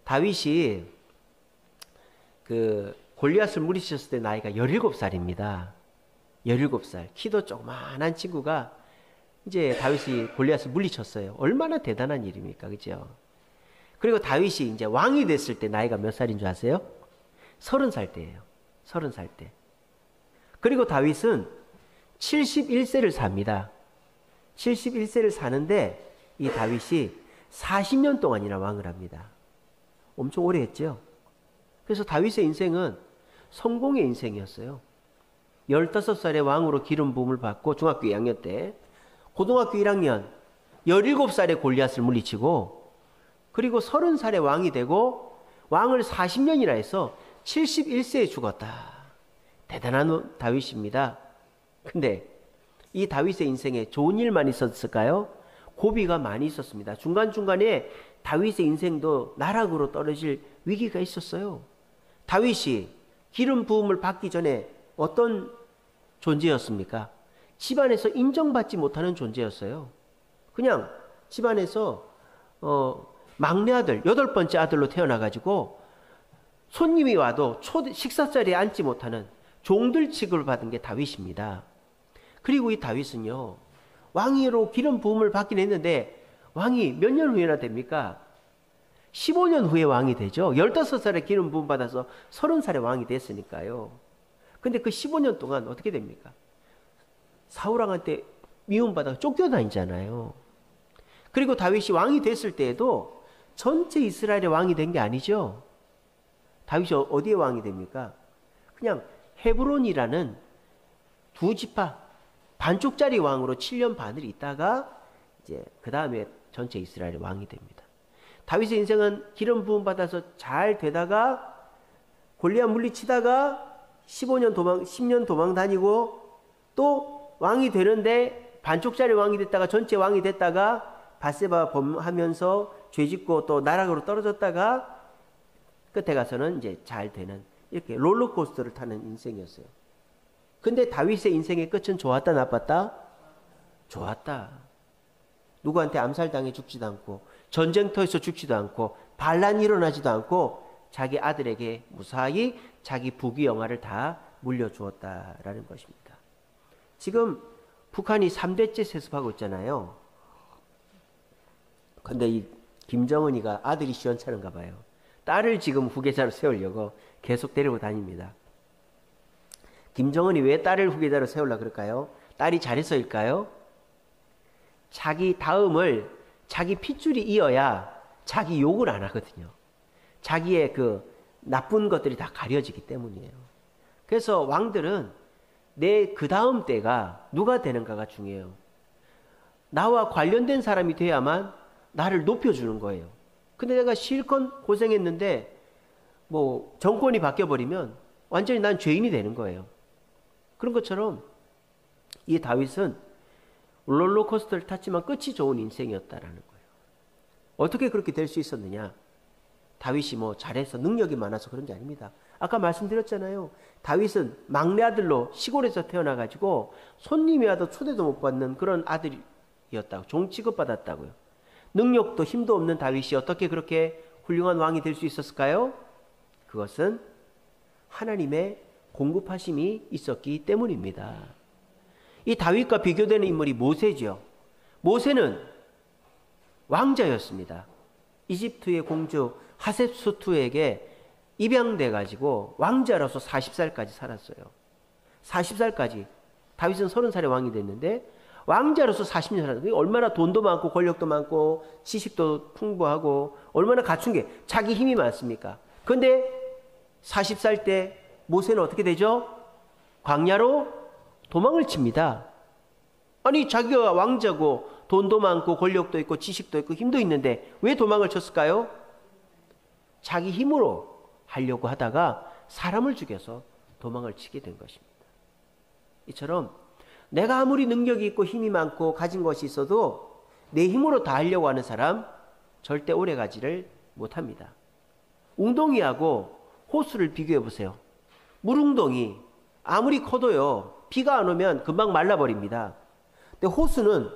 다윗이 그 골리앗을 물리쳤을 때 나이가 17살입니다. 17살. 키도 조그만한 친구가 이제 다윗이 골리앗을 물리쳤어요. 얼마나 대단한 일입니까? 그죠? 그리고 다윗이 이제 왕이 됐을 때 나이가 몇 살인 줄 아세요? 30살 때예요. 30살 때. 그리고 다윗은 71세를 삽니다. 71세를 사는데 이 다윗이 40년 동안이나 왕을 합니다. 엄청 오래 했죠. 그래서 다윗의 인생은 성공의 인생이었어요. 15살에 왕으로 기름 부음을 받고 중학교 2학년 때, 고등학교 1학년 17살에 골리앗을 물리치고, 그리고 30살에 왕이 되고 왕을 40년이나 해서 71세에 죽었다. 대단한 다윗입니다. 근데 이 다윗의 인생에 좋은 일만 있었을까요? 고비가 많이 있었습니다. 중간중간에 다윗의 인생도 나락으로 떨어질 위기가 있었어요. 다윗이 기름 부음을 받기 전에 어떤 존재였습니까? 집안에서 인정받지 못하는 존재였어요. 그냥 집안에서 막내 아들, 8번째 아들로 태어나가지고 손님이 와도 식사 자리에 앉지 못하는 종들 취급을 받은 게 다윗입니다. 그리고 이 다윗은요, 왕위로 기름 부음을 받긴 했는데 왕이 몇 년 후에나 됩니까? 15년 후에 왕이 되죠. 15살에 기름 부음 받아서 30살에 왕이 됐으니까요. 근데 그 15년 동안 어떻게 됩니까? 사울왕한테 미움받아서 쫓겨다니잖아요. 그리고 다윗이 왕이 됐을 때에도 전체 이스라엘의 왕이 된 게 아니죠. 다윗이 어디에 왕이 됩니까? 그냥 헤브론이라는 두 지파 반쪽짜리 왕으로 7년 반을 있다가 이제 그 다음에 전체 이스라엘의 왕이 됩니다. 다윗의 인생은 기름 부음 받아서 잘 되다가 골리앗 물리치다가 10년 도망 다니고 또 왕이 되는데 반쪽짜리 왕이 됐다가 전체 왕이 됐다가 밧세바 범하면서 죄짓고 또 나락으로 떨어졌다가 끝에 가서는 이제 잘 되는 이렇게 롤러코스터를 타는 인생이었어요. 근데 다윗의 인생의 끝은 좋았다 나빴다? 좋았다. 누구한테 암살당해 죽지도 않고 전쟁터에서 죽지도 않고 반란이 일어나지도 않고 자기 아들에게 무사히 자기 부귀영화를 다 물려주었다라는 것입니다. 지금 북한이 3대째 세습하고 있잖아요. 근데 이 김정은이가 아들이 시원찮은가 봐요. 딸을 지금 후계자로 세우려고 계속 데리고 다닙니다. 김정은이 왜 딸을 후계자로 세우려고 그럴까요? 딸이 잘해서일까요? 자기 다음을 자기 핏줄이 이어야 자기 욕을 안 하거든요. 자기의 그 나쁜 것들이 다 가려지기 때문이에요. 그래서 왕들은 내 그 다음 때가 누가 되는가가 중요해요. 나와 관련된 사람이 돼야만 나를 높여주는 거예요. 근데 내가 실컷 고생했는데 뭐 정권이 바뀌어버리면 완전히 난 죄인이 되는 거예요. 그런 것처럼 이 다윗은 롤러코스터를 탔지만 끝이 좋은 인생이었다라는 거예요. 어떻게 그렇게 될 수 있었느냐? 다윗이 뭐 잘해서 능력이 많아서 그런 게 아닙니다. 아까 말씀드렸잖아요. 다윗은 막내 아들로 시골에서 태어나가지고 손님이 와도 초대도 못 받는 그런 아들이었다고, 종 취급받았다고요. 능력도 힘도 없는 다윗이 어떻게 그렇게 훌륭한 왕이 될 수 있었을까요? 그것은 하나님의 공급하심이 있었기 때문입니다. 이 다윗과 비교되는 인물이 모세죠. 모세는 왕자였습니다. 이집트의 공주 하셉수투에게 입양돼 가지고 왕자로서 40살까지 살았어요. 40살까지. 다윗은 30살에 왕이 됐는데 왕자로서 40년 살았어요. 얼마나 돈도 많고 권력도 많고 지식도 풍부하고 얼마나 갖춘 게 자기 힘이 많습니까? 그런데 40살 때 모세는 어떻게 되죠? 광야로 도망을 칩니다. 아니 자기가 왕자고 돈도 많고 권력도 있고 지식도 있고 힘도 있는데 왜 도망을 쳤을까요? 자기 힘으로 하려고 하다가 사람을 죽여서 도망을 치게 된 것입니다. 이처럼 내가 아무리 능력이 있고 힘이 많고 가진 것이 있어도 내 힘으로 다 하려고 하는 사람 절대 오래가지를 못합니다. 웅덩이하고 호수를 비교해 보세요. 물웅덩이 아무리 커도요 비가 안 오면 금방 말라버립니다. 근데 호수는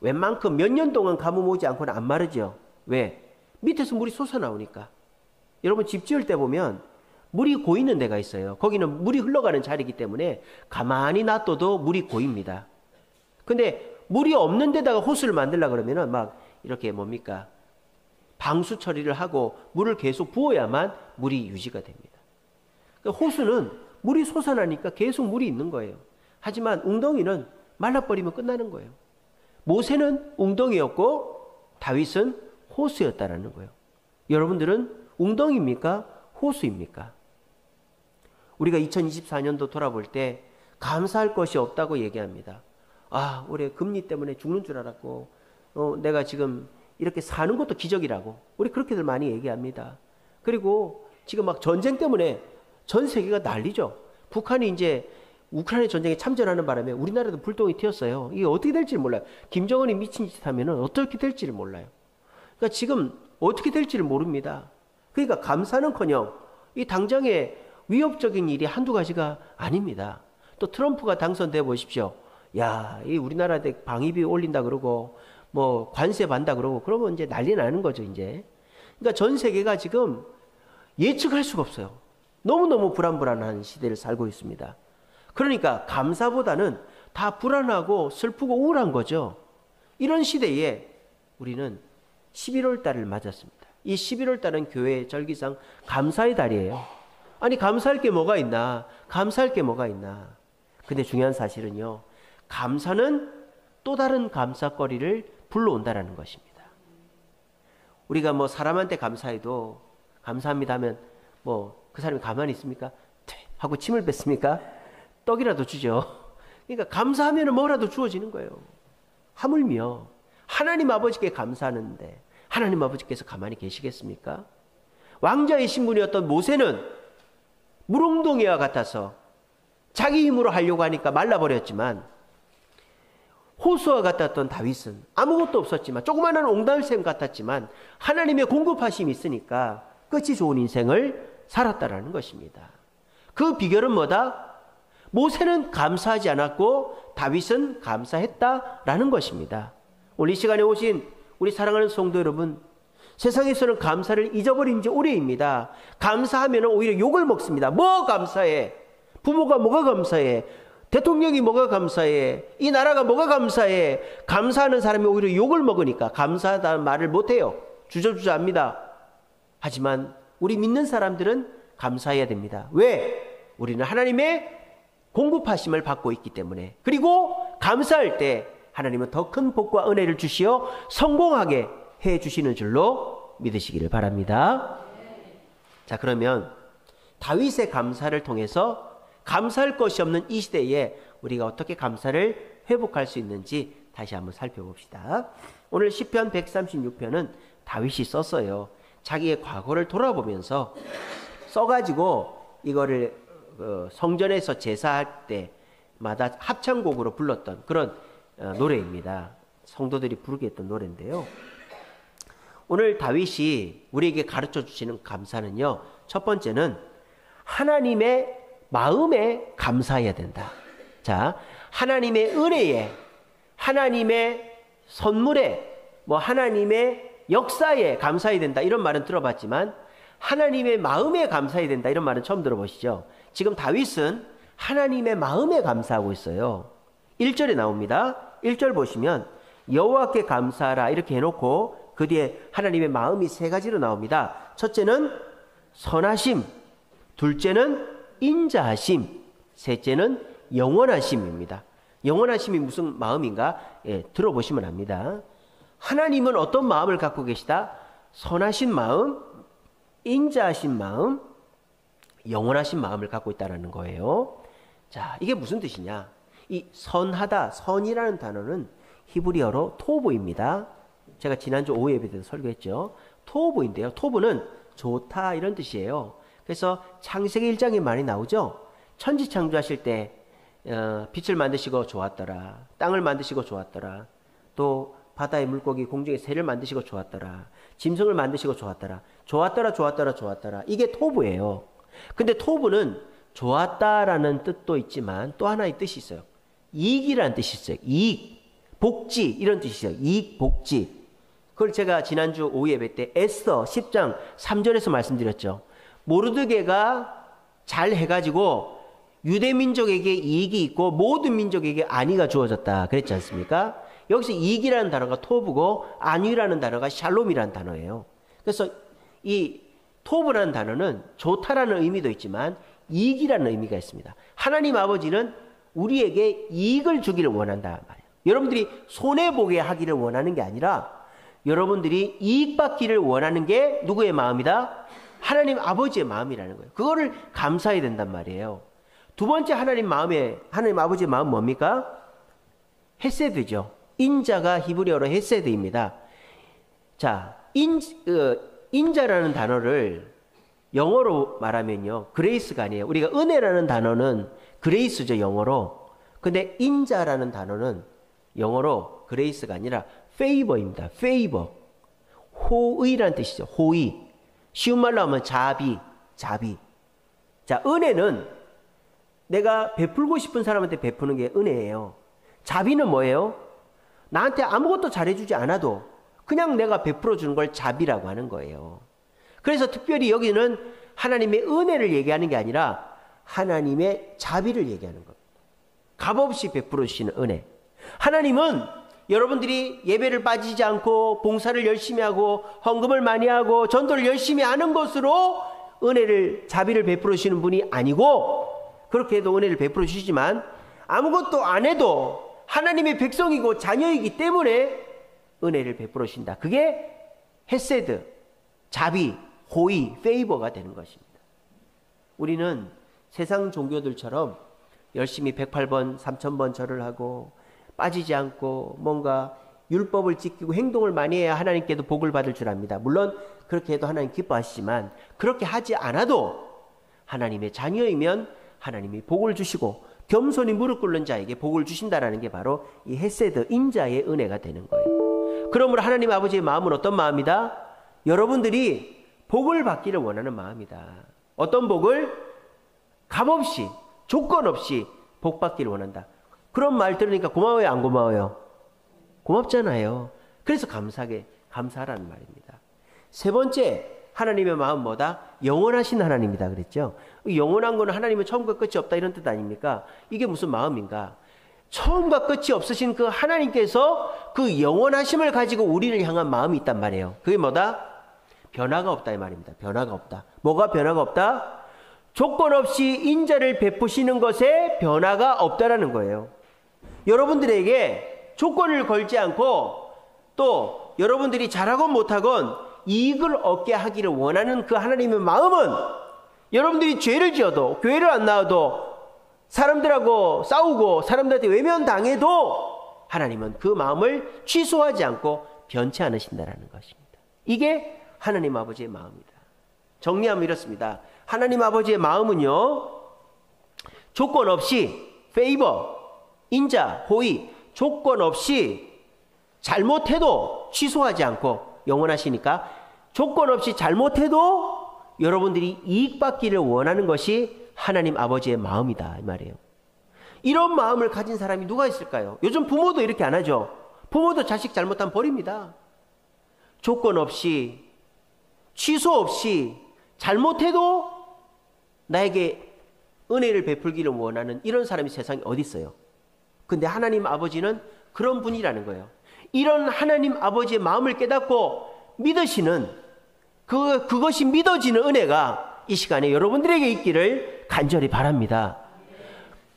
웬만큼 몇 년 동안 가뭄 오지 않고는 안 마르죠. 왜? 밑에서 물이 솟아나오니까. 여러분 집 지을 때 보면 물이 고이는 데가 있어요. 거기는 물이 흘러가는 자리이기 때문에 가만히 놔둬도 물이 고입니다. 근데 물이 없는 데다가 호수를 만들려고 그러면은 막 이렇게 뭡니까? 방수 처리를 하고 물을 계속 부어야만 물이 유지가 됩니다. 그러니까 호수는 물이 솟아나니까 계속 물이 있는 거예요. 하지만 웅덩이는 말라버리면 끝나는 거예요. 모세는 웅덩이였고 다윗은 호수였다라는 거예요. 여러분들은 웅덩이입니까? 호수입니까? 우리가 2024년도 돌아볼 때 감사할 것이 없다고 얘기합니다. 아, 올해 금리 때문에 죽는 줄 알았고 내가 지금 이렇게 사는 것도 기적이라고 우리 그렇게들 많이 얘기합니다. 그리고 지금 막 전쟁 때문에 전 세계가 난리죠. 북한이 이제 우크라이나 전쟁에 참전하는 바람에 우리나라도 불똥이 튀었어요. 이게 어떻게 될지 몰라요. 김정은이 미친 짓 하면 어떻게 될지를 몰라요. 그러니까 지금 어떻게 될지를 모릅니다. 그러니까 감사는커녕 이 당장의 위협적인 일이 한두 가지가 아닙니다. 또 트럼프가 당선돼 보십시오. 야, 이 우리나라 대 방위비 올린다 그러고 뭐 관세 받는다 그러고 그러면 이제 난리 나는 거죠, 이제. 그러니까 전 세계가 지금 예측할 수가 없어요. 너무너무 불안한 시대를 살고 있습니다. 그러니까 감사보다는 다 불안하고 슬프고 우울한 거죠. 이런 시대에 우리는 11월 달을 맞았습니다. 이 11월 달은 교회의 절기상 감사의 달이에요. 아니 감사할 게 뭐가 있나? 감사할 게 뭐가 있나? 근데 중요한 사실은요. 감사는 또 다른 감사거리를 불러온다라는 것입니다. 우리가 뭐 사람한테 감사해도 감사합니다 하면 뭐 그 사람이 가만히 있습니까? 하고 침을 뱉습니까? 떡이라도 주죠. 그러니까 감사하면 뭐라도 주어지는 거예요. 하물며 하나님 아버지께 감사하는데 하나님 아버지께서 가만히 계시겠습니까? 왕자의 신분이었던 모세는 물웅덩이와 같아서 자기 힘으로 하려고 하니까 말라버렸지만 호수와 같았던 다윗은 아무것도 없었지만 조그마한 옹달샘 같았지만 하나님의 공급하심이 있으니까 끝이 좋은 인생을 살았다라는 것입니다. 그 비결은 뭐다? 모세는 감사하지 않았고 다윗은 감사했다라는 것입니다. 오늘 이 시간에 오신 우리 사랑하는 성도 여러분, 세상에서는 감사를 잊어버린 지 오래입니다. 감사하면 오히려 욕을 먹습니다. 뭐 감사해? 부모가 뭐가 감사해? 대통령이 뭐가 감사해? 이 나라가 뭐가 감사해? 감사하는 사람이 오히려 욕을 먹으니까 감사하다는 말을 못해요. 주저주저합니다. 하지만 우리 믿는 사람들은 감사해야 됩니다. 왜? 우리는 하나님의 공급하심을 받고 있기 때문에. 그리고 감사할 때 하나님은 더 큰 복과 은혜를 주시어 성공하게 해주시는 줄로 믿으시기를 바랍니다. 자, 그러면 다윗의 감사를 통해서 감사할 것이 없는 이 시대에 우리가 어떻게 감사를 회복할 수 있는지 다시 한번 살펴봅시다. 오늘 시편 136편은 다윗이 썼어요. 자기의 과거를 돌아보면서 써가지고 이거를 성전에서 제사할 때마다 합창곡으로 불렀던 그런 노래입니다. 성도들이 부르게 했던 노래인데요. 오늘 다윗이 우리에게 가르쳐 주시는 감사는요. 첫 번째는 하나님의 마음에 감사해야 된다. 자, 하나님의 은혜에, 하나님의 선물에, 뭐 하나님의 역사에 감사해야 된다. 이런 말은 들어봤지만 하나님의 마음에 감사해야 된다. 이런 말은 처음 들어보시죠. 지금 다윗은 하나님의 마음에 감사하고 있어요. 1절에 나옵니다. 1절 보시면 여호와께 감사하라 이렇게 해놓고 그 뒤에 하나님의 마음이 세 가지로 나옵니다. 첫째는 선하심, 둘째는 인자하심, 셋째는 영원하심입니다. 영원하심이 무슨 마음인가? 예, 들어보시면 압니다. 하나님은 어떤 마음을 갖고 계시다? 선하신 마음, 인자하신 마음, 영원하신 마음을 갖고 있다는 거예요. 자, 이게 무슨 뜻이냐? 이 선하다, 선이라는 단어는 히브리어로 토브입니다. 제가 지난주 오후 예배 때도 설교했죠. 토브인데요. 토브는 좋다 이런 뜻이에요. 그래서 창세기 1장에 많이 나오죠. 천지 창조하실 때 빛을 만드시고 좋았더라. 땅을 만드시고 좋았더라. 또 바다의 물고기, 공중의 새를 만드시고 좋았더라. 짐승을 만드시고 좋았더라. 좋았더라, 좋았더라, 좋았더라. 이게 토브예요. 근데 토브는 좋았다라는 뜻도 있지만 또 하나의 뜻이 있어요. 이익이라는 뜻이 있어요. 이익, 복지 이런 뜻이 있어요. 이익, 복지. 그걸 제가 지난주 오후 예배 때 에스더 10장 3절에서 말씀드렸죠. 모르드게가 잘 해가지고 유대 민족에게 이익이 있고 모든 민족에게 안위가 주어졌다 그랬지 않습니까? 여기서 이익이라는 단어가 토브고 안위라는 단어가 샬롬이라는 단어예요. 그래서 이 토브라는 단어는 좋다라는 의미도 있지만 이익이라는 의미가 있습니다. 하나님 아버지는 우리에게 이익을 주기를 원한다 말이에요. 여러분들이 손해보게 하기를 원하는 게 아니라 여러분들이 이익 받기를 원하는 게 누구의 마음이다? 하나님 아버지의 마음이라는 거예요. 그거를 감사해야 된단 말이에요. 두 번째 하나님 아버지의 마음 뭡니까? 헤세드죠. 인자가 히브리어로 헤세드입니다. 자, 인자라는 단어를 영어로 말하면요, 그레이스가 아니에요. 우리가 은혜라는 단어는 그레이스죠, 영어로. 근데 인자라는 단어는 영어로 그레이스가 아니라 페이버입니다. 페이버. 호의라는 뜻이죠. 호의. 쉬운 말로 하면 자비. 자, 은혜는 내가 베풀고 싶은 사람한테 베푸는 게 은혜예요. 자비는 뭐예요? 나한테 아무것도 잘해주지 않아도 그냥 내가 베풀어 주는 걸 자비라고 하는 거예요. 그래서 특별히 여기는 하나님의 은혜를 얘기하는 게 아니라 하나님의 자비를 얘기하는 겁니다. 값없이 베풀어 주시는 은혜. 하나님은 여러분들이 예배를 빠지지 않고 봉사를 열심히 하고 헌금을 많이 하고 전도를 열심히 하는 것으로 자비를 베풀어 주시는 분이 아니고, 그렇게 해도 은혜를 베풀어 주시지만 아무것도 안 해도 하나님의 백성이고 자녀이기 때문에 은혜를 베풀어 주신다. 그게 헤세드, 자비, 호의, 페이버가 되는 것입니다. 우리는 세상 종교들처럼 열심히 108번, 3000번 절을 하고 빠지지 않고 뭔가 율법을 지키고 행동을 많이 해야 하나님께도 복을 받을 줄 압니다. 물론 그렇게 해도 하나님 기뻐하시지만 그렇게 하지 않아도 하나님의 자녀이면 하나님이 복을 주시고 겸손히 무릎 꿇는 자에게 복을 주신다라는 게 바로 이 헤세드, 인자의 은혜가 되는 거예요. 그러므로 하나님 아버지의 마음은 어떤 마음이다? 여러분들이 복을 받기를 원하는 마음이다. 어떤 복을? 값없이, 조건 없이 복 받기를 원한다. 그런 말 들으니까 고마워요, 안 고마워요? 고맙잖아요. 그래서 감사하라는 말입니다. 세 번째, 하나님의 마음 뭐다? 영원하신 하나님이다 그랬죠. 영원한 거는 하나님은 처음과 끝이 없다 이런 뜻 아닙니까? 이게 무슨 마음인가? 처음과 끝이 없으신 그 하나님께서 그 영원하심을 가지고 우리를 향한 마음이 있단 말이에요. 그게 뭐다? 변화가 없다 이 말입니다. 변화가 없다. 뭐가 변화가 없다? 조건 없이 인자를 베푸시는 것에 변화가 없다라는 거예요. 여러분들에게 조건을 걸지 않고 또 여러분들이 잘하건 못하건 이익을 얻게 하기를 원하는 그 하나님의 마음은 여러분들이 죄를 지어도 교회를 안 나와도 사람들하고 싸우고 사람들한테 외면당해도 하나님은 그 마음을 취소하지 않고 변치 않으신다는 것입니다. 이게 하나님 아버지의 마음이다. 정리하면 이렇습니다. 하나님 아버지의 마음은요, 조건 없이 페이버, 인자, 호의, 조건 없이 잘못해도 취소하지 않고 영원하시니까 조건 없이 잘못해도 여러분들이 이익 받기를 원하는 것이 하나님 아버지의 마음이다 이 말이에요. 이런 마음을 가진 사람이 누가 있을까요? 요즘 부모도 이렇게 안 하죠. 부모도 자식 잘못하면 버립니다. 조건 없이 취소 없이 잘못해도 나에게 은혜를 베풀기를 원하는 이런 사람이 세상에 어디 있어요? 근데 하나님 아버지는 그런 분이라는 거예요. 이런 하나님 아버지의 마음을 깨닫고 믿으시는 그것이 믿어지는 은혜가 이 시간에 여러분들에게 있기를 간절히 바랍니다.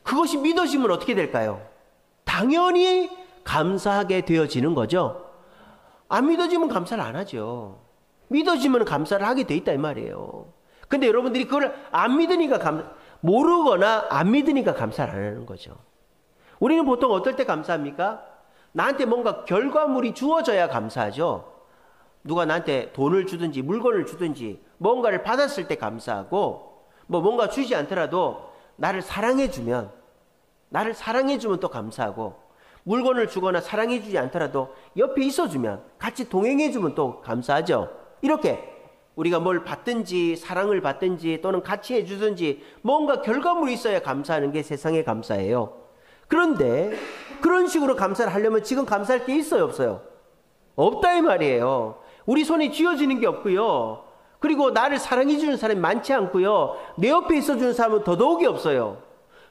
그것이 믿어지면 어떻게 될까요? 당연히 감사하게 되어지는 거죠. 안 믿어지면 감사를 안 하죠. 믿어지면 감사를 하게 돼 있다 이 말이에요. 근데 여러분들이 그걸 안 믿으니까 모르거나 안 믿으니까 감사를 안 하는 거죠. 우리는 보통 어떨 때 감사합니까? 나한테 뭔가 결과물이 주어져야 감사하죠. 누가 나한테 돈을 주든지 물건을 주든지 뭔가를 받았을 때 감사하고, 뭔가 주지 않더라도 나를 사랑해주면 또 감사하고, 물건을 주거나 사랑해주지 않더라도 옆에 있어주면, 같이 동행해주면 또 감사하죠. 이렇게 우리가 뭘 받든지 사랑을 받든지 또는 같이 해주든지 뭔가 결과물이 있어야 감사하는 게 세상의 감사예요. 그런데 그런 식으로 감사를 하려면 지금 감사할 게 있어요, 없어요? 없다 이 말이에요. 우리 손에 쥐어지는 게 없고요. 그리고 나를 사랑해 주는 사람이 많지 않고요. 내 옆에 있어주는 사람은 더더욱이 없어요.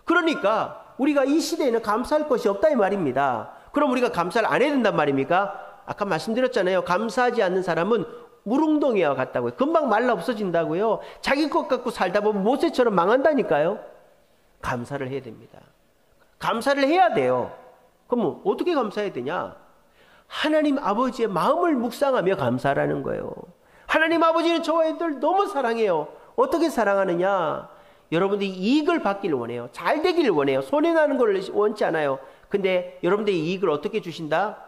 그러니까 우리가 이 시대에는 감사할 것이 없다 이 말입니다. 그럼 우리가 감사를 안 해야 된단 말입니까? 아까 말씀드렸잖아요. 감사하지 않는 사람은 물웅덩이와 같다고요. 금방 말라 없어진다고요. 자기 것 갖고 살다 보면 모세처럼 망한다니까요. 감사를 해야 됩니다. 감사를 해야 돼요. 그럼 어떻게 감사해야 되냐? 하나님 아버지의 마음을 묵상하며 감사라는 거예요. 하나님 아버지는 저와 애들 너무 사랑해요. 어떻게 사랑하느냐? 여러분들이 이익을 받기를 원해요. 잘 되기를 원해요. 손해나는 걸 원치 않아요. 근데 여러분들이 이익을 어떻게 주신다?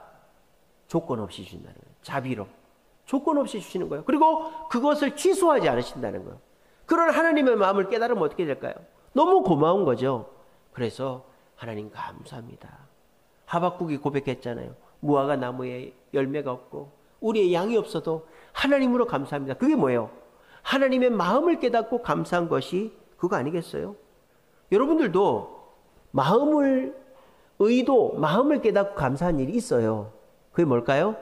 조건 없이 주신다는 거예요. 자비로. 조건 없이 주시는 거예요. 그리고 그것을 취소하지 않으신다는 거예요. 그런 하나님의 마음을 깨달으면 어떻게 될까요? 너무 고마운 거죠. 그래서 하나님 감사합니다. 하박국이 고백했잖아요. 무화과 나무에 열매가 없고 우리의 양이 없어도 하나님으로 감사합니다. 그게 뭐예요? 하나님의 마음을 깨닫고 감사한 것이 그거 아니겠어요? 여러분들도 마음을 깨닫고 감사한 일이 있어요. 그게 뭘까요?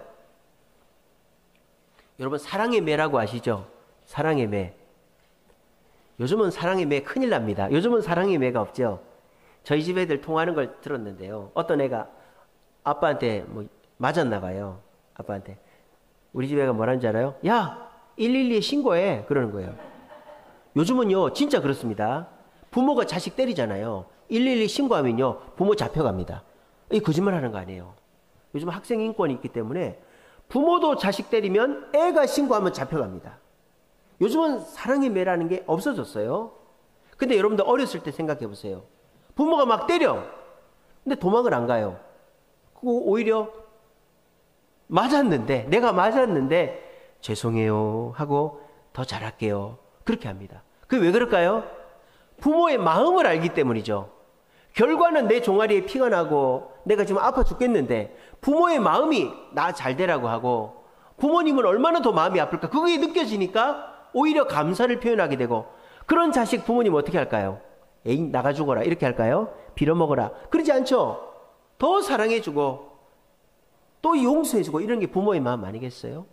여러분 사랑의 매라고 아시죠? 사랑의 매. 요즘은 사랑의 매 큰일 납니다. 요즘은 사랑의 매가 없죠. 저희 집 애들 통화하는 걸 들었는데요. 어떤 애가 아빠한테 뭐 맞았나 봐요. 아빠한테. 우리 집 애가 뭐라는 줄 알아요? 야! 112에 신고해. 그러는 거예요. 요즘은요 진짜 그렇습니다. 부모가 자식 때리잖아요. 112 신고하면요 부모 잡혀갑니다. 이 거짓말 하는 거 아니에요. 요즘 학생 인권이 있기 때문에 부모도 자식 때리면 애가 신고하면 잡혀갑니다. 요즘은 사랑의 매라는 게 없어졌어요. 근데 여러분들 어렸을 때 생각해 보세요. 부모가 막 때려. 근데 도망을 안 가요. 그거 오히려 내가 맞았는데 죄송해요 하고 더 잘할게요. 그렇게 합니다. 그게 왜 그럴까요? 부모의 마음을 알기 때문이죠. 결과는 내 종아리에 피가 나고 내가 지금 아파 죽겠는데 부모의 마음이 나 잘 되라고 하고 부모님은 얼마나 더 마음이 아플까? 그게 느껴지니까 오히려 감사를 표현하게 되고 그런 자식 부모님 어떻게 할까요? 에이 나가 죽어라 이렇게 할까요? 빌어먹어라 그러지 않죠? 더 사랑해주고 또 용서해주고 이런 게 부모의 마음 아니겠어요?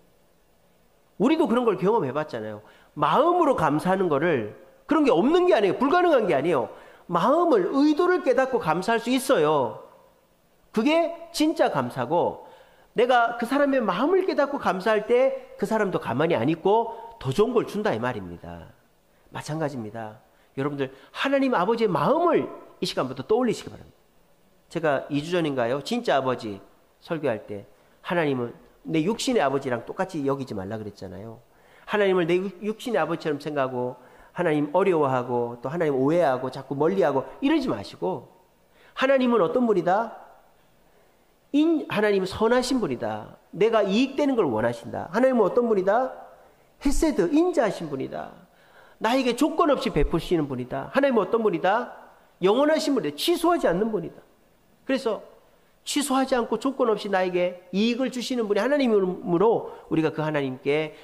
우리도 그런 걸 경험해봤잖아요. 마음으로 감사하는 거를 그런 게 없는 게 아니에요. 불가능한 게 아니에요. 마음을 의도를 깨닫고 감사할 수 있어요. 그게 진짜 감사고 내가 그 사람의 마음을 깨닫고 감사할 때 그 사람도 가만히 안 있고 더 좋은 걸 준다 이 말입니다. 마찬가지입니다. 여러분들 하나님 아버지의 마음을 이 시간부터 떠올리시기 바랍니다. 제가 2주 전인가요? 진짜 아버지 설교할 때 하나님은 내 육신의 아버지랑 똑같이 여기지 말라 그랬잖아요. 하나님을 내 육신의 아버지처럼 생각하고 하나님 어려워하고 또 하나님 오해하고 자꾸 멀리하고 이러지 마시고 하나님은 어떤 분이다? 하나님은 선하신 분이다. 내가 이익되는 걸 원하신다. 하나님은 어떤 분이다? 헤세드, 인자하신 분이다. 나에게 조건 없이 베푸시는 분이다. 하나님은 어떤 분이다? 영원하신 분이다. 취소하지 않는 분이다. 그래서 취소하지 않고 조건 없이 나에게 이익을 주시는 분이 하나님이므로 우리가 그 하나님께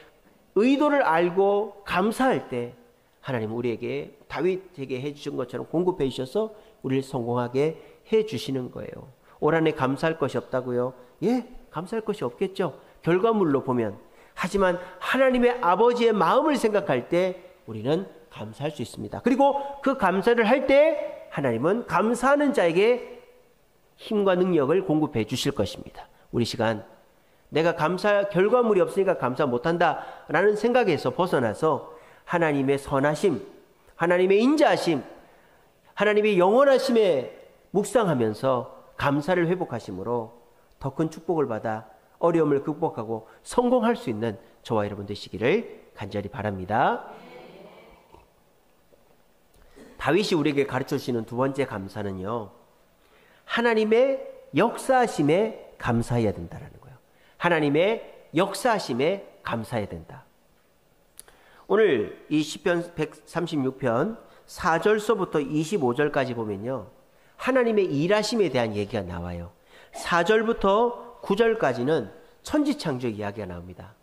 의도를 알고 감사할 때 하나님은 우리에게 다윗에게 해주신 것처럼 공급해 주셔서 우리를 성공하게 해주시는 거예요. 올 한해 감사할 것이 없다고요? 예, 감사할 것이 없겠죠. 결과물로 보면. 하지만 하나님의 아버지의 마음을 생각할 때 우리는 감사할 수 있습니다. 그리고 그 감사를 할 때 하나님은 감사하는 자에게 힘과 능력을 공급해 주실 것입니다. 우리 시간 내가 결과물이 없으니까 감사 못한다 라는 생각에서 벗어나서 하나님의 선하심, 하나님의 인자하심, 하나님의 영원하심에 묵상하면서 감사를 회복하심으로 더 큰 축복을 받아 어려움을 극복하고 성공할 수 있는 저와 여러분 되시기를 간절히 바랍니다. 다윗이 우리에게 가르쳐 주시는 두 번째 감사는요. 하나님의 역사하심에 감사해야 된다라는 거예요. 하나님의 역사하심에 감사해야 된다. 오늘 이 시편 136편 4절서부터 25절까지 보면요. 하나님의 일하심에 대한 얘기가 나와요. 4절부터 9절까지는 천지창조 이야기가 나옵니다.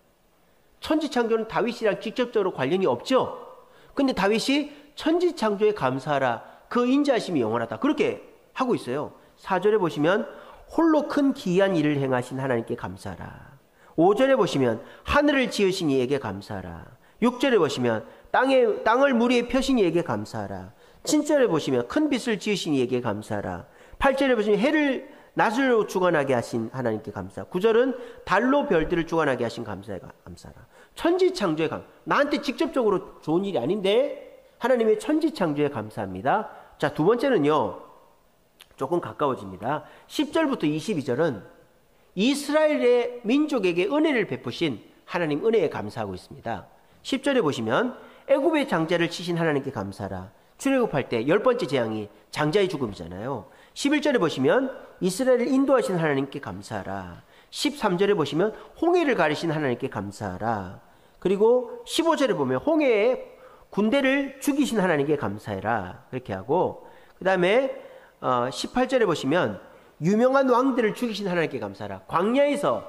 천지창조는 다윗이랑 직접적으로 관련이 없죠. 근데 다윗이 천지창조에 감사하라. 그 인자하심이 영원하다. 그렇게 하고 있어요. 4절에 보시면 홀로 큰 기이한 일을 행하신 하나님께 감사하라. 5절에 보시면 하늘을 지으신 이에게 감사하라. 6절에 보시면 땅을 물 위에 펴신 이에게 감사하라. 7절에 보시면 큰 빛을 지으신 이에게 감사하라. 8절에 보시면 해를 낮으로 주관하게 하신 하나님께 감사. 9절은 달로 별들을 주관하게 하신 감사하라. 천지창조에 나한테 직접적으로 좋은 일이 아닌데 하나님의 천지창조에 감사합니다. 자, 두 번째는요, 조금 가까워집니다. 10절부터 22절은 이스라엘의 민족에게 은혜를 베푸신 하나님 은혜에 감사하고 있습니다. 10절에 보시면 애굽의 장자를 치신 하나님께 감사하라. 출애굽할 때 10번째 재앙이 장자의 죽음이잖아요. 11절에 보시면 이스라엘을 인도하신 하나님께 감사하라. 13절에 보시면 홍해를 가리신 하나님께 감사하라. 그리고 15절에 보면 홍해의 군대를 죽이신 하나님께 감사해라. 그렇게 하고, 그 다음에 18절에 보시면 유명한 왕들을 죽이신 하나님께 감사하라. 광야에서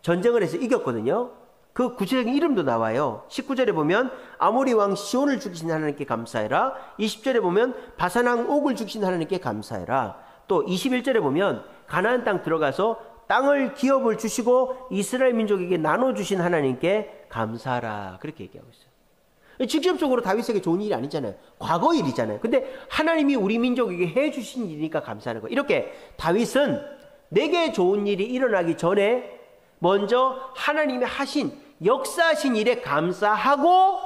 전쟁을 해서 이겼거든요. 그 구체적인 이름도 나와요. 19절에 보면 아모리 왕 시온을 죽이신 하나님께 감사해라. 20절에 보면 바산 왕 옥을 죽이신 하나님께 감사해라. 또 21절에 보면 가나안 땅 들어가서 땅을 기업을 주시고 이스라엘 민족에게 나눠주신 하나님께 감사하라. 그렇게 얘기하고 있어요. 직접적으로 다윗에게 좋은 일이 아니잖아요. 과거 일이잖아요. 근데 하나님이 우리 민족에게 해주신 일이니까 감사하는 거예요. 이렇게 다윗은 내게 좋은 일이 일어나기 전에 먼저 하나님이 하신 역사하신 일에 감사하고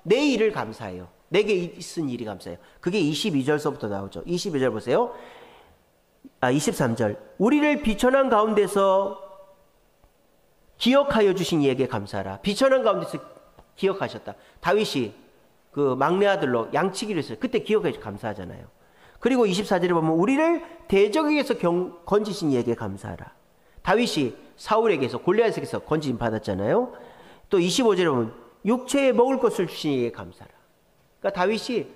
내 일을 감사해요. 내게 있은 일이 감사해요. 그게 22절서부터 나오죠. 22절 보세요. 23절. 우리를 비천한 가운데서 기억하여 주신 이에게 감사하라. 비천한 가운데서 기억하셨다. 다윗이 그 막내 아들로 양치기를 했어요. 그때 기억해 감사하잖아요. 그리고 24절에 보면 우리를 대적에게서 건지신 이에게 감사하라. 다윗이 사울에게서 골리앗에게서 건진 받았잖아요. 또 25절에 보면 육체에 먹을 것을 주신 이에게 감사하라. 그러니까 다윗이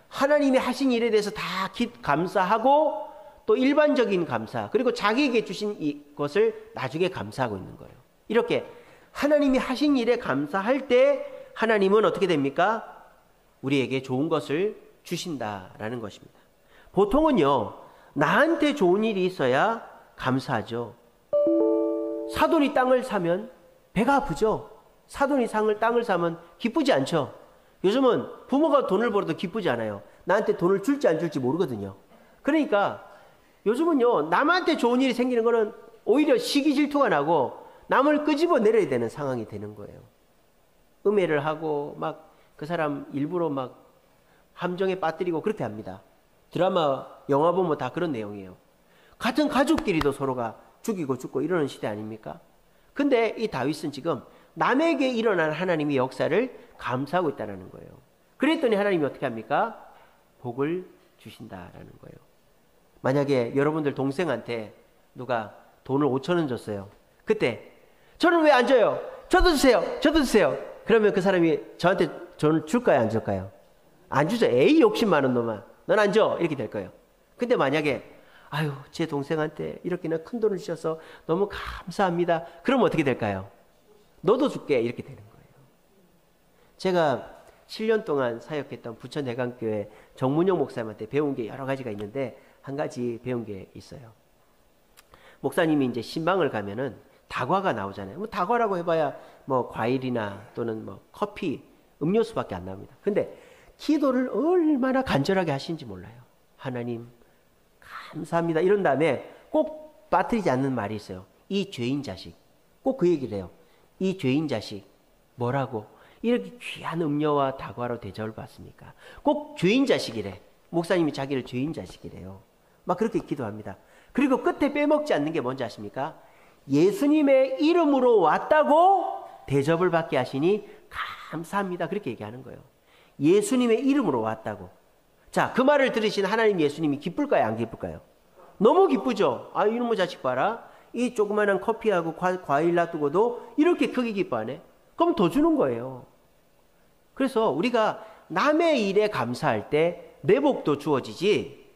하나님이 하신 일에 대해서 다 감사하고 또 일반적인 감사, 그리고 자기에게 주신 이것을 나중에 감사하고 있는 거예요. 이렇게 하나님이 하신 일에 감사할 때 하나님은 어떻게 됩니까? 우리에게 좋은 것을 주신다라는 것입니다. 보통은요, 나한테 좋은 일이 있어야 감사하죠. 사돈이 땅을 사면 배가 아프죠. 사돈이 땅을 사면 기쁘지 않죠. 요즘은 부모가 돈을 벌어도 기쁘지 않아요. 나한테 돈을 줄지 안 줄지 모르거든요. 그러니까 요즘은요, 남한테 좋은 일이 생기는 거는 오히려 시기 질투가 나고 남을 끄집어 내려야 되는 상황이 되는 거예요. 음해를 하고 막 그 사람 일부러 막 함정에 빠뜨리고 그렇게 합니다. 드라마, 영화 보면 다 그런 내용이에요. 같은 가족끼리도 서로가 죽이고 죽고 이러는 시대 아닙니까? 근데 이 다윗은 지금 남에게 일어난 하나님의 역사를 감사하고 있다는 거예요. 그랬더니 하나님이 어떻게 합니까? 복을 주신다라는 거예요. 만약에 여러분들 동생한테 누가 돈을 5,000원 줬어요. 그때 저는 왜 안 줘요? 저도 주세요. 저도 주세요. 그러면 그 사람이 저한테 돈을 줄까요? 안 줄까요? 안 주죠. 에이, 욕심 많은 놈아. 넌 안 줘. 이렇게 될 거예요. 근데 만약에 아유, 제 동생한테 이렇게나 큰 돈을 주셔서 너무 감사합니다. 그럼 어떻게 될까요? 너도 줄게. 이렇게 되는 거예요. 제가 7년 동안 사역했던 부천 대강교회 정문영 목사님한테 배운 게 여러 가지가 있는데 한 가지 배운 게 있어요. 목사님이 이제 신방을 가면은 다과가 나오잖아요. 뭐 다과라고 해봐야 뭐 과일이나 또는 뭐 커피, 음료수밖에 안 나옵니다. 근데 기도를 얼마나 간절하게 하시는지 몰라요. 하나님 감사합니다. 이런 다음에 꼭 빠뜨리지 않는 말이 있어요. 이 죄인 자식. 꼭 그 얘기를 해요. 이 죄인 자식 뭐라고 이렇게 귀한 음료와 다과로 대접을 받습니까? 꼭 죄인 자식이래. 목사님이 자기를 죄인 자식이래요. 막 그렇게 기도합니다. 그리고 끝에 빼먹지 않는 게 뭔지 아십니까? 예수님의 이름으로 왔다고 대접을 받게 하시니 감사합니다. 그렇게 얘기하는 거예요. 예수님의 이름으로 왔다고. 자, 그 말을 들으신 하나님 예수님이 기쁠까요? 안 기쁠까요? 너무 기쁘죠? 아, 이놈의 자식 봐라. 이 조그마한 커피하고 과일 놔두고도 이렇게 크게 기뻐하네. 그럼 더 주는 거예요. 그래서 우리가 남의 일에 감사할 때 내 복도 주어지지,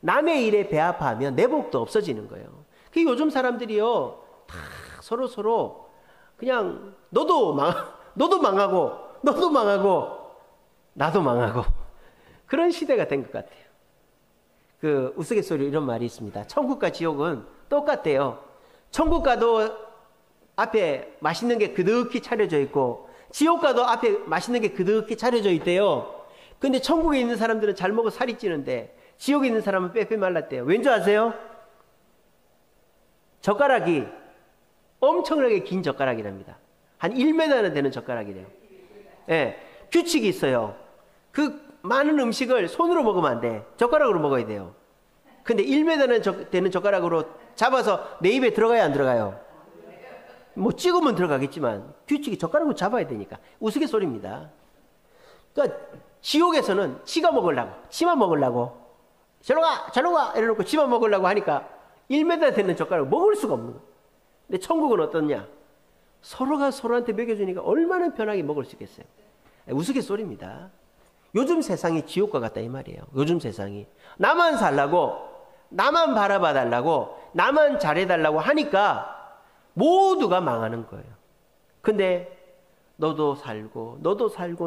남의 일에 배 아파하면 내 복도 없어지는 거예요. 그 요즘 사람들이요, 다 서로 그냥 너도 망하고 나도 망하고 그런 시대가 된 것 같아요. 그 우스갯소리 이런 말이 있습니다. 천국과 지옥은 똑같대요. 천국 가도 앞에 맛있는 게 그득히 차려져 있고 지옥 가도 앞에 맛있는 게 그득히 차려져 있대요. 근데 천국에 있는 사람들은 잘 먹어 살이 찌는데 지옥에 있는 사람은 빼빼 말랐대요. 왠지 아세요? 젓가락이 엄청나게 긴 젓가락이랍니다. 한 1m나 되는 젓가락이래요. 예, 규칙이 있어요. 그 많은 음식을 손으로 먹으면 안 돼. 젓가락으로 먹어야 돼요. 근데 1m나 되는 젓가락으로 잡아서 내 입에 들어가야 안 들어가요? 뭐 찍으면 들어가겠지만 규칙이 젓가락으로 잡아야 되니까 우스갯소리입니다. 그러니까 지옥에서는 지가 먹으려고, 지만 먹으려고, 저로 가 이래놓고 지만 먹으려고 하니까 1m 되는 젓가락을 먹을 수가 없는 거예요. 근데 천국은 어떻냐? 서로가 서로한테 먹여주니까 얼마나 편하게 먹을 수 있겠어요. 우스갯소리입니다. 요즘 세상이 지옥과 같다 이 말이에요. 요즘 세상이 나만 살라고, 나만 바라봐 달라고, 나만 잘해달라고 하니까 모두가 망하는 거예요. 근데 너도 살고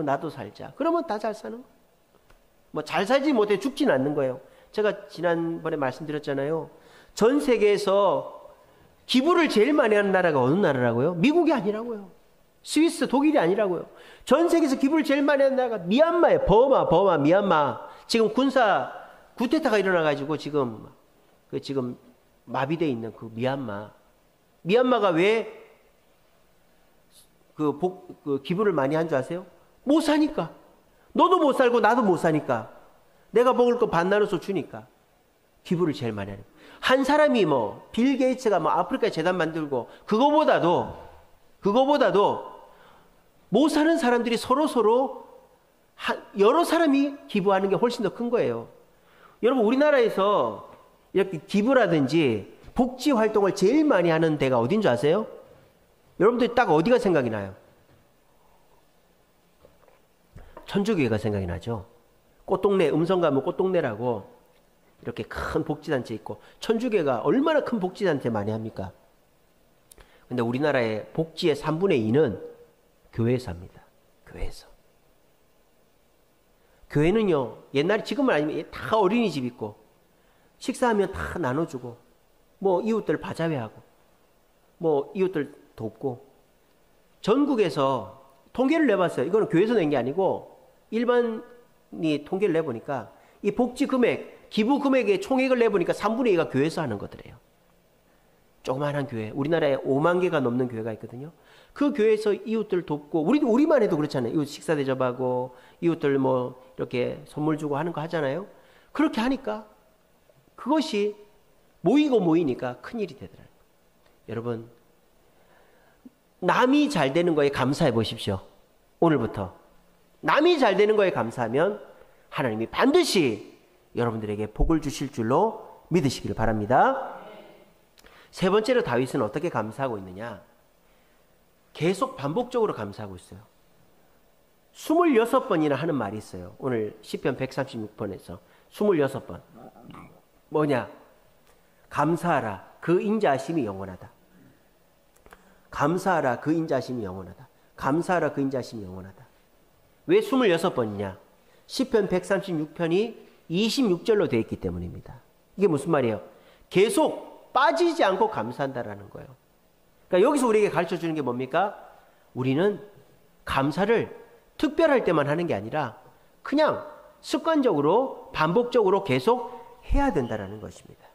나도 살자. 그러면 다 잘 사는 거예요. 뭐 잘 살지 못해 죽지는 않는 거예요. 제가 지난번에 말씀드렸잖아요. 전 세계에서 기부를 제일 많이 하는 나라가 어느 나라라고요? 미국이 아니라고요. 스위스, 독일이 아니라고요. 전 세계에서 기부를 제일 많이 하는 나라가 미얀마예요. 버마, 미얀마. 지금 군사 쿠데타가 일어나가지고 지금 마비되어 있는 그 미얀마. 미얀마가 왜 기부를 많이 한 줄 아세요? 못 사니까. 너도 못 살고 나도 못 사니까. 내가 먹을 거 반 나눠서 주니까. 기부를 제일 많이 하는. 한 사람이 빌 게이츠가 아프리카 재단 만들고 그거보다도 못 사는 사람들이 서로 여러 사람이 기부하는 게 훨씬 더 큰 거예요. 여러분 우리나라에서 이렇게 기부라든지 복지 활동을 제일 많이 하는 데가 어딘 줄 아세요? 여러분들 딱 어디가 생각이 나요? 천주교회가 생각이 나죠. 꽃동네, 음성 가면 꽃동네라고 이렇게 큰 복지단체 있고 천주교회가 얼마나 큰 복지단체 많이 합니까? 근데 우리나라의 복지의 3분의 2는 교회에서 합니다. 교회에서. 교회는요, 옛날에 지금은 아니면 다 어린이집 있고 식사하면 다 나눠주고 이웃들 바자회하고 이웃들 돕고 전국에서 통계를 내봤어요. 이거는 교회에서 낸 게 아니고 일반이 통계를 내보니까 이 복지 금액, 기부 금액의 총액을 내보니까 3분의 2가 교회에서 하는 것들이에요. 조그마한 교회, 우리나라에 5만 개가 넘는 교회가 있거든요. 그 교회에서 이웃들 돕고 우리만 해도 그렇잖아요. 이웃 식사 대접하고 이웃들 이렇게 선물 주고 하는 거 하잖아요. 그렇게 하니까 그것이 모이니까 큰일이 되더라고요. 여러분 남이 잘 되는 거에 감사해 보십시오. 오늘부터 남이 잘 되는 거에 감사하면 하나님이 반드시 여러분들에게 복을 주실 줄로 믿으시기를 바랍니다. 세 번째로 다윗은 어떻게 감사하고 있느냐? 계속 반복적으로 감사하고 있어요. 26번이나 하는 말이 있어요. 오늘 시편 136번에서 26번. 뭐냐? 감사하라. 그 인자하심이 영원하다. 감사하라. 그 인자하심이 영원하다. 감사하라. 그 인자하심이 영원하다. 왜 26번이냐? 시편 136편이 26절로 되어 있기 때문입니다. 이게 무슨 말이에요? 계속 빠지지 않고 감사한다라는 거예요. 그러니까 여기서 우리에게 가르쳐 주는 게 뭡니까? 우리는 감사를 특별할 때만 하는 게 아니라 그냥 습관적으로 반복적으로 계속 해야 된다는 것입니다.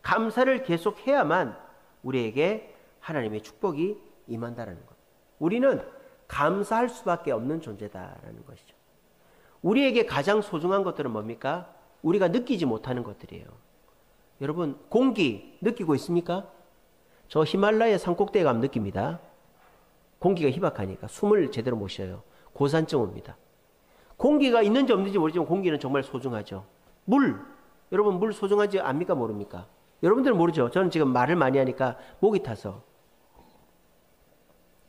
감사를 계속 해야만 우리에게 하나님의 축복이 임한다는 것. 우리는 감사할 수밖에 없는 존재다라는 것이죠. 우리에게 가장 소중한 것들은 뭡니까? 우리가 느끼지 못하는 것들이에요. 여러분 공기 느끼고 있습니까? 저 히말라야 산꼭대기에 가면 느낍니다. 공기가 희박하니까 숨을 제대로 못 쉬어요. 고산증 옵니다. 공기가 있는지 없는지 모르지만 공기는 정말 소중하죠. 물, 여러분 물 소중한지 압니까 모릅니까? 여러분들은 모르죠. 저는 지금 말을 많이 하니까 목이 타서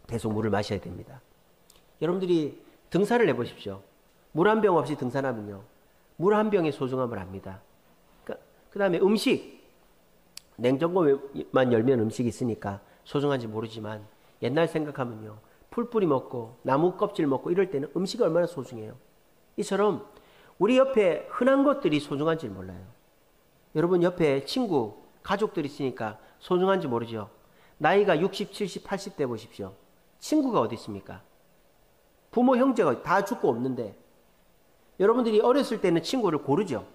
계속 물을 마셔야 됩니다. 여러분들이 등산을 해보십시오. 물 한 병 없이 등산하면요. 물 한 병의 소중함을 압니다. 그 다음에 음식. 냉장고만 열면 음식이 있으니까 소중한지 모르지만 옛날 생각하면요. 풀뿌리 먹고 나무 껍질 먹고 이럴 때는 음식이 얼마나 소중해요. 이처럼 우리 옆에 흔한 것들이 소중한지 몰라요. 여러분 옆에 친구, 가족들이 있으니까 소중한지 모르죠. 나이가 60, 70, 80대 보십시오. 친구가 어디 있습니까? 부모, 형제가 다 죽고 없는데 여러분들이 어렸을 때는 친구를 고르죠.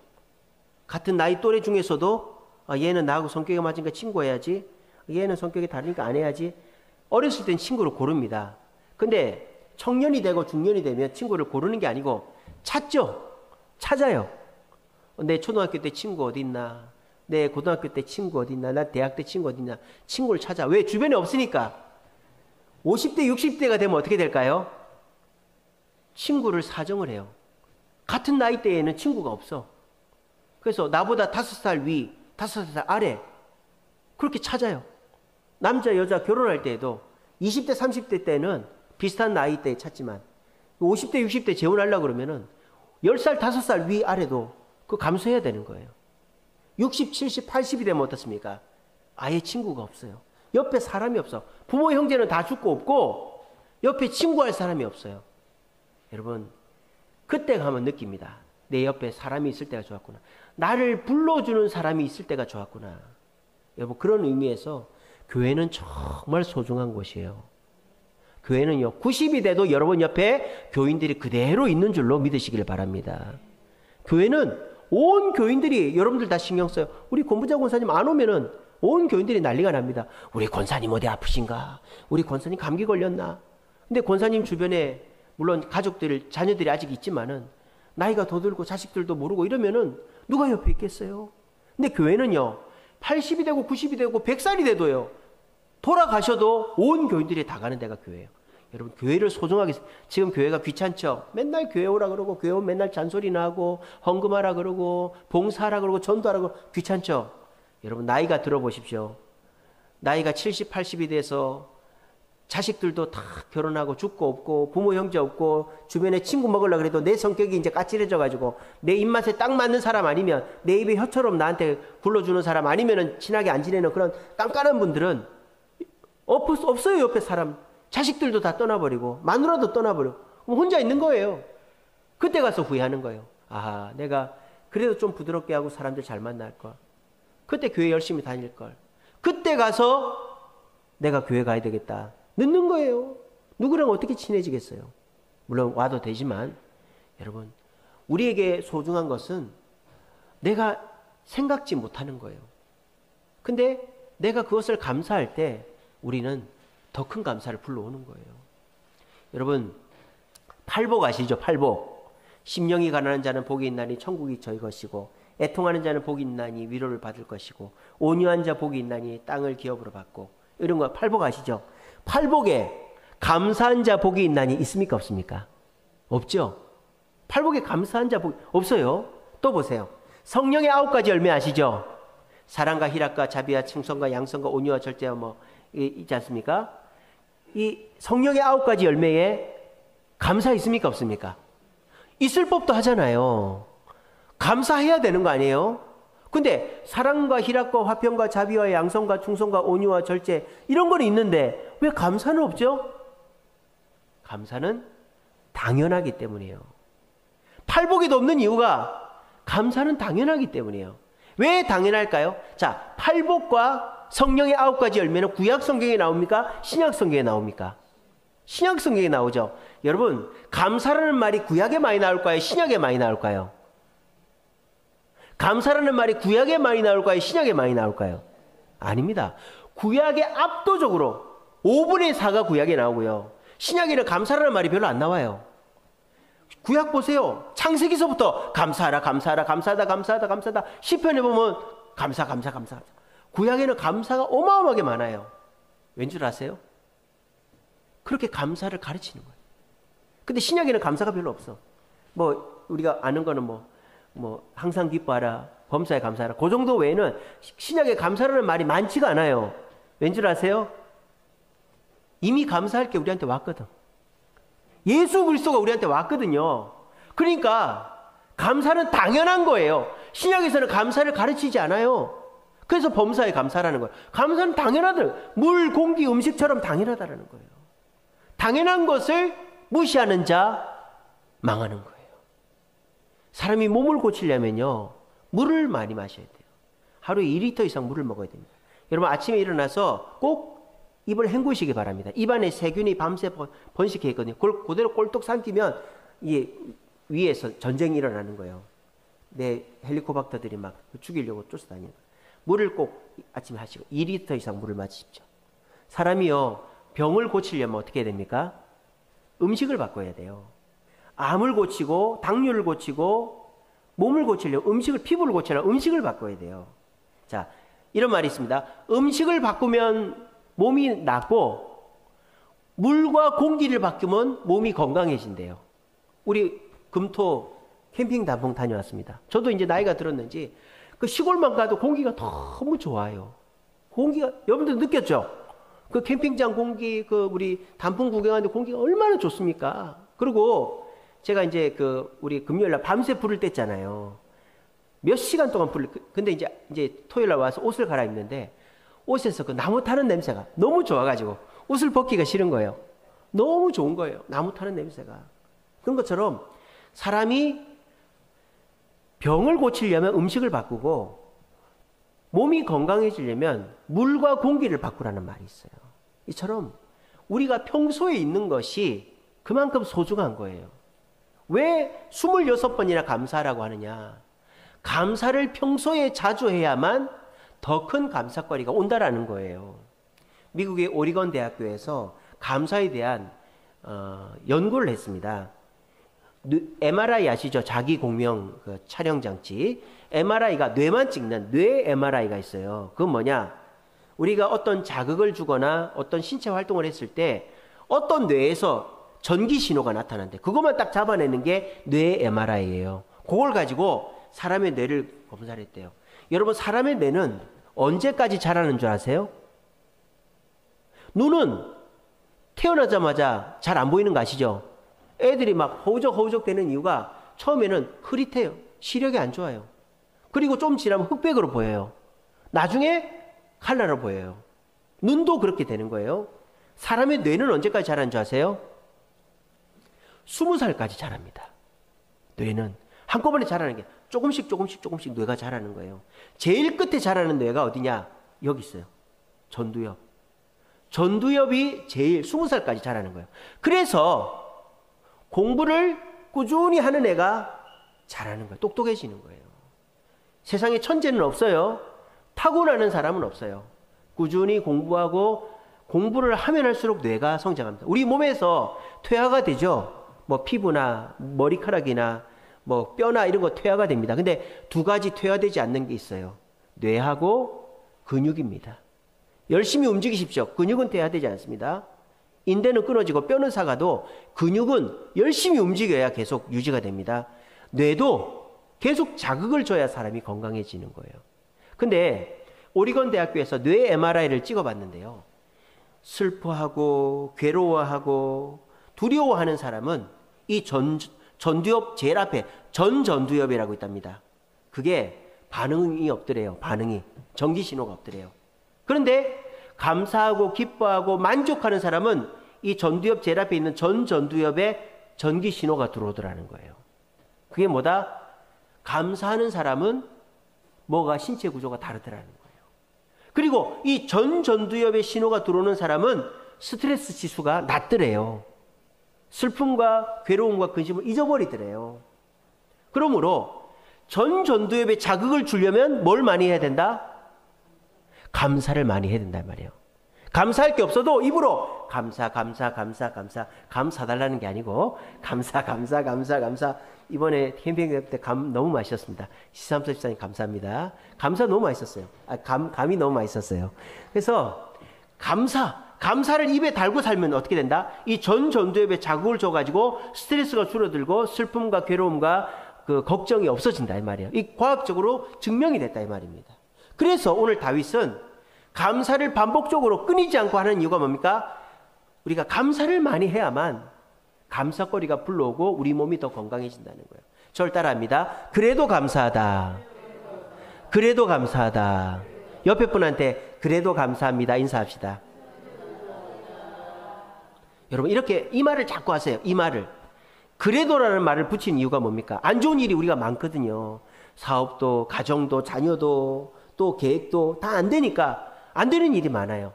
같은 나이 또래 중에서도 얘는 나하고 성격이 맞으니까 친구 해야지, 얘는 성격이 다르니까 안 해야지. 어렸을 땐 친구를 고릅니다. 근데 청년이 되고 중년이 되면 친구를 고르는 게 아니고 찾죠. 찾아요. 내 초등학교 때 친구 어디 있나, 내 고등학교 때 친구 어디 있나, 나 대학 때 친구 어디 있나. 친구를 찾아. 왜? 주변에 없으니까. 50대 60대가 되면 어떻게 될까요? 친구를 사정을 해요. 같은 나이대에는 친구가 없어. 그래서 나보다 5살 위, 5살 아래 그렇게 찾아요. 남자 여자 결혼할 때에도 20대 30대 때는 비슷한 나이대에 찾지만 50대 60대 재혼하려고 그러면은 10살 5살 위 아래도 그 감수해야 되는 거예요. 60, 70, 80이 되면 어떻습니까? 아예 친구가 없어요. 옆에 사람이 없어. 부모 형제는 다 죽고 없고 옆에 친구할 사람이 없어요. 여러분, 그때 가면 느낍니다. 내 옆에 사람이 있을 때가 좋았구나. 나를 불러주는 사람이 있을 때가 좋았구나. 여러분, 그런 의미에서 교회는 정말 소중한 곳이에요. 교회는요, 90이 돼도 여러분 옆에 교인들이 그대로 있는 줄로 믿으시길 바랍니다. 교회는 온 교인들이 여러분들 다 신경 써요. 우리 권부장 권사님 안 오면은 온 교인들이 난리가 납니다. 우리 권사님 어디 아프신가? 우리 권사님 감기 걸렸나? 근데 권사님 주변에 물론 가족들, 자녀들이 아직 있지만은 나이가 더 들고 자식들도 모르고 이러면은 누가 옆에 있겠어요? 근데 교회는요, 80이 되고 90이 되고 100살이 돼도요, 돌아가셔도 온 교인들이 다 가는 데가 교회예요. 여러분, 교회를 소중하게, 지금 교회가 귀찮죠? 맨날 교회 오라 그러고, 교회 오면 맨날 잔소리나 하고, 헌금하라 그러고, 봉사하라 그러고, 전도하라 그러고, 귀찮죠? 여러분, 나이가 들어보십시오. 나이가 70, 80이 돼서 자식들도 다 결혼하고 죽고 없고 부모 형제 없고 주변에 친구 먹으려고 그래도 내 성격이 이제 까칠해져 가지고 내 입맛에 딱 맞는 사람 아니면 내 입에 혀처럼 나한테 굴러주는 사람 아니면은 친하게 안 지내는 그런 깐깐한 분들은 없어요. 옆에 사람. 자식들도 다 떠나버리고 마누라도 떠나버리고 혼자 있는 거예요. 그때 가서 후회하는 거예요. 아, 내가 그래도 좀 부드럽게 하고 사람들 잘 만날 걸. 그때 교회 열심히 다닐 걸. 그때 가서 내가 교회 가야 되겠다. 늦는 거예요. 누구랑 어떻게 친해지겠어요? 물론 와도 되지만 여러분, 우리에게 소중한 것은 내가 생각지 못하는 거예요. 근데 내가 그것을 감사할 때 우리는 더 큰 감사를 불러오는 거예요. 여러분, 팔복 아시죠? 팔복. 심령이 가난한 자는 복이 있나니 천국이 저희 것이고 애통하는 자는 복이 있나니 위로를 받을 것이고 온유한 자 복이 있나니 땅을 기업으로 받고, 이런 거 팔복 아시죠? 팔복에 감사한 자 복이 있나니 있습니까? 없습니까? 없죠? 팔복에 감사한 자 복이 없어요. 또 보세요. 성령의 9가지 열매 아시죠? 사랑과 희락과 자비와 충성과 양성과 온유와 절제와 뭐 있지 않습니까? 이 성령의 9가지 열매에 감사 있습니까? 없습니까? 있을 법도 하잖아요. 감사해야 되는 거 아니에요? 근데 사랑과 희락과 화평과 자비와 양성과 충성과 온유와 절제 이런 건 있는데 왜 감사는 없죠? 감사는 당연하기 때문이에요. 팔복에도 없는 이유가 감사는 당연하기 때문이에요. 왜 당연할까요? 자, 팔복과 성령의 9가지 열매는 구약 성경에 나옵니까? 신약 성경에 나옵니까? 신약 성경에 나오죠. 여러분, 감사라는 말이 구약에 많이 나올까요? 신약에 많이 나올까요? 감사라는 말이 구약에 많이 나올까요? 신약에 많이 나올까요? 아닙니다. 구약에 압도적으로 5분의 4가 구약에 나오고요. 신약에는 감사라는 말이 별로 안 나와요. 구약 보세요. 창세기서부터 감사하라, 감사하라, 감사하다, 감사하다, 감사하다. 시편에 보면 감사, 감사, 감사. 구약에는 감사가 어마어마하게 많아요. 왠 줄 아세요? 그렇게 감사를 가르치는 거예요. 근데 신약에는 감사가 별로 없어. 뭐 우리가 아는 거는 뭐 항상 기뻐하라, 범사에 감사하라. 그 정도 외에는 신약에 감사라는 말이 많지가 않아요. 왠 줄 아세요? 이미 감사할 게 우리한테 왔거든. 예수 그리스도가 우리한테 왔거든요. 그러니까 감사는 당연한 거예요. 신약에서는 감사를 가르치지 않아요. 그래서 범사에 감사라는 거예요. 감사는 당연하다. 물, 공기, 음식처럼 당연하다는 거예요. 당연한 것을 무시하는 자 망하는 거예요. 사람이 몸을 고치려면요, 물을 많이 마셔야 돼요. 하루에 2리터 이상 물을 먹어야 됩니다. 여러분, 아침에 일어나서 꼭 입을 헹구시기 바랍니다. 입안에 세균이 밤새 번식해 있거든요. 그걸 그대로 꼴떡 삼키면 이 위에서 전쟁이 일어나는 거예요. 내 헬리코박터들이 막 죽이려고 쫓아다니는 거예요. 물을 꼭 아침에 하시고 2리터 이상 물을 마시십시오. 사람이요, 병을 고치려면 어떻게 해야 됩니까? 음식을 바꿔야 돼요. 암을 고치고 당뇨를 고치고 몸을 고치려면 음식을, 피부를 고치려면 음식을 바꿔야 돼요. 자, 이런 말이 있습니다. 음식을 바꾸면 몸이 낫고 물과 공기를 바꾸면 몸이 건강해진대요. 우리 금토 캠핑 단풍 다녀왔습니다. 저도 이제 나이가 들었는지 그 시골만 가도 공기가 너무 좋아요. 공기가, 여러분들 느꼈죠? 그 캠핑장 공기, 그 우리 단풍 구경하는데 공기가 얼마나 좋습니까? 그리고 제가 이제 그 우리 금요일날 밤새 불을 뗐잖아요. 몇 시간 동안 불을, 근데 이제 토요일날 와서 옷을 갈아입는데 옷에서 그 나무 타는 냄새가 너무 좋아가지고 옷을 벗기가 싫은 거예요. 너무 좋은 거예요. 나무 타는 냄새가. 그런 것처럼 사람이 병을 고치려면 음식을 바꾸고 몸이 건강해지려면 물과 공기를 바꾸라는 말이 있어요. 이처럼 우리가 평소에 있는 것이 그만큼 소중한 거예요. 왜 26번이나 감사하라고 하느냐? 감사를 평소에 자주 해야만 더 큰 감사거리가 온다라는 거예요. 미국의 오리건 대학교에서 감사에 대한 연구를 했습니다. MRI 아시죠? 자기공명 그 촬영장치. MRI가 뇌만 찍는 뇌 MRI가 있어요. 그건 뭐냐? 우리가 어떤 자극을 주거나 어떤 신체 활동을 했을 때 어떤 뇌에서 전기 신호가 나타나는데 그것만 딱 잡아내는 게 뇌 MRI예요. 그걸 가지고 사람의 뇌를 검사를 했대요. 여러분, 사람의 뇌는 언제까지 자라는 줄 아세요? 눈은 태어나자마자 잘 안 보이는 거 아시죠? 애들이 막 허우적허우적 되는 이유가 처음에는 흐릿해요. 시력이 안 좋아요. 그리고 좀 지나면 흑백으로 보여요. 나중에 칼라로 보여요. 눈도 그렇게 되는 거예요. 사람의 뇌는 언제까지 자라는 줄 아세요? 20살까지 자랍니다. 뇌는 한꺼번에 자라는 게 조금씩 뇌가 자라는 거예요. 제일 끝에 자라는 뇌가 어디냐? 여기 있어요. 전두엽. 전두엽이 제일 20살까지 자라는 거예요. 그래서 공부를 꾸준히 하는 애가 잘하는 거예요. 똑똑해지는 거예요. 세상에 천재는 없어요. 타고나는 사람은 없어요. 꾸준히 공부하고 공부를 하면 할수록 뇌가 성장합니다. 우리 몸에서 퇴화가 되죠. 뭐 피부나 머리카락이나 뭐 뼈나 이런 거 퇴화가 됩니다. 근데 두 가지 퇴화되지 않는 게 있어요. 뇌하고 근육입니다. 열심히 움직이십시오. 근육은 퇴화되지 않습니다. 인대는 끊어지고 뼈는 사가도 근육은 열심히 움직여야 계속 유지가 됩니다. 뇌도 계속 자극을 줘야 사람이 건강해지는 거예요. 근데 오리건 대학교에서 뇌 MRI를 찍어봤는데요. 슬퍼하고 괴로워하고 두려워하는 사람은 이 전두엽 제일 앞에 전두엽이라고 있답니다. 그게 반응이 없더래요. 반응이. 전기 신호가 없더래요. 그런데 감사하고 기뻐하고 만족하는 사람은 이 전두엽 제일 앞에 있는 전두엽에 전기 신호가 들어오더라는 거예요. 그게 뭐다? 감사하는 사람은 뭐가 신체 구조가 다르더라는 거예요. 그리고 이 전두엽에 신호가 들어오는 사람은 스트레스 지수가 낮더래요. 슬픔과 괴로움과 근심을 잊어버리더래요. 그러므로 전두엽에 자극을 주려면 뭘 많이 해야 된다? 감사를 많이 해야 된단 말이에요. 감사할 게 없어도 입으로 감사달라는 게 아니고 감사. 이번에 캠핑 때 감 너무 맛있었습니다. 시삼서 집사님 감사합니다. 감사 너무 맛있었어요. 감이 너무 맛있었어요. 그래서 감사를 입에 달고 살면 어떻게 된다? 이 전두엽에 자극을 줘가지고 스트레스가 줄어들고 슬픔과 괴로움과 그 걱정이 없어진다 이 말이에요. 이 과학적으로 증명이 됐다 이 말입니다. 그래서 오늘 다윗은 감사를 반복적으로 끊이지 않고 하는 이유가 뭡니까? 우리가 감사를 많이 해야만 감사거리가 불러오고 우리 몸이 더 건강해진다는 거예요. 저를 따라합니다. 그래도 감사하다. 그래도 감사하다. 옆에 분한테 그래도 감사합니다. 인사합시다. 여러분 이렇게 이 말을 자꾸 하세요. 이 말을. 그래도라는 말을 붙인 이유가 뭡니까? 안 좋은 일이 우리가 많거든요. 사업도, 가정도, 자녀도, 또 계획도 다 안 되니까 안 되는 일이 많아요.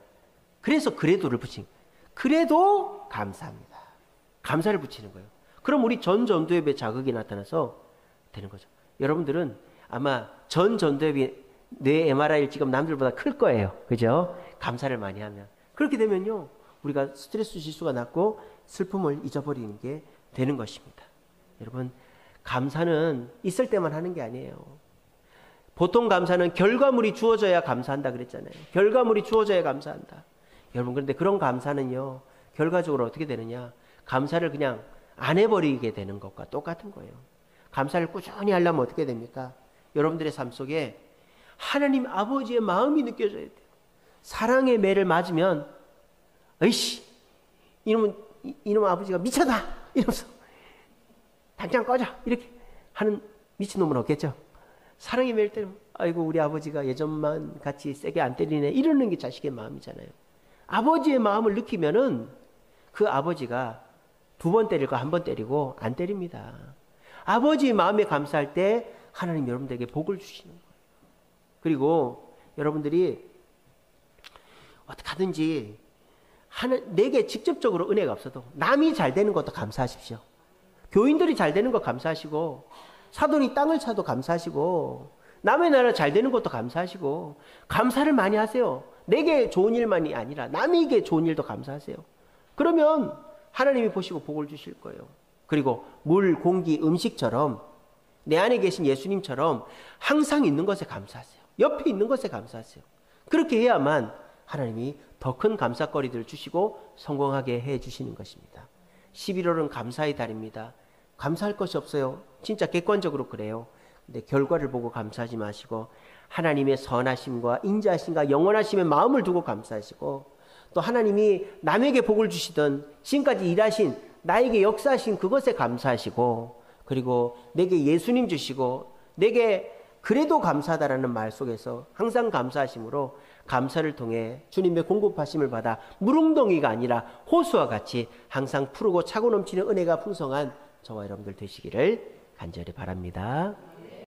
그래서 그래도를 붙인 거예요. 그래도 감사합니다. 감사를 붙이는 거예요. 그럼 우리 전 전도협의 자극이 나타나서 되는 거죠. 여러분들은 아마 전 전도협이 뇌 MRI 지금 남들보다 클 거예요. 그죠? 감사를 많이 하면. 그렇게 되면요, 우리가 스트레스 지수가 낮고 슬픔을 잊어버리는 게 되는 것입니다. 여러분, 감사는 있을 때만 하는 게 아니에요. 보통 감사는 결과물이 주어져야 감사한다 그랬잖아요. 결과물이 주어져야 감사한다. 여러분, 그런데 그런 감사는요, 결과적으로 어떻게 되느냐? 감사를 그냥 안 해버리게 되는 것과 똑같은 거예요. 감사를 꾸준히 하려면 어떻게 됩니까? 여러분들의 삶 속에 하나님 아버지의 마음이 느껴져야 돼요. 사랑의 매를 맞으면, 어이씨, 이놈 아버지가 미쳤다! 이러면서, 당장 꺼져! 이렇게 하는 미친놈은 없겠죠? 사랑의 매를 때는, 아이고, 우리 아버지가 예전만 같이 세게 안 때리네. 이러는 게 자식의 마음이잖아요. 아버지의 마음을 느끼면은 그 아버지가 2번 때리고 1번 때리고 안 때립니다. 아버지의 마음에 감사할 때 하나님 여러분들에게 복을 주시는 거예요. 그리고 여러분들이 어떻게 하든지 내게 직접적으로 은혜가 없어도 남이 잘 되는 것도 감사하십시오. 교인들이 잘 되는 것 감사하시고, 사돈이 땅을 차도 감사하시고, 남의 나라 잘 되는 것도 감사하시고, 감사를 많이 하세요. 내게 좋은 일만이 아니라 남에게 좋은 일도 감사하세요. 그러면 하나님이 보시고 복을 주실 거예요. 그리고 물, 공기, 음식처럼 내 안에 계신 예수님처럼 항상 있는 것에 감사하세요. 옆에 있는 것에 감사하세요. 그렇게 해야만 하나님이 더 큰 감사거리들을 주시고 성공하게 해주시는 것입니다. 11월은 감사의 달입니다. 감사할 것이 없어요. 진짜 객관적으로 그래요. 근데 결과를 보고 감사하지 마시고 하나님의 선하심과 인자하심과 영원하심의 마음을 두고 감사하시고, 또 하나님이 남에게 복을 주시던 지금까지 일하신 나에게 역사하신 그것에 감사하시고, 그리고 내게 예수님 주시고 내게 그래도 감사하다라는 말 속에서 항상 감사하심으로 감사를 통해 주님의 공급하심을 받아 무릉덩이가 아니라 호수와 같이 항상 푸르고 차고 넘치는 은혜가 풍성한 저와 여러분들 되시기를 간절히 바랍니다.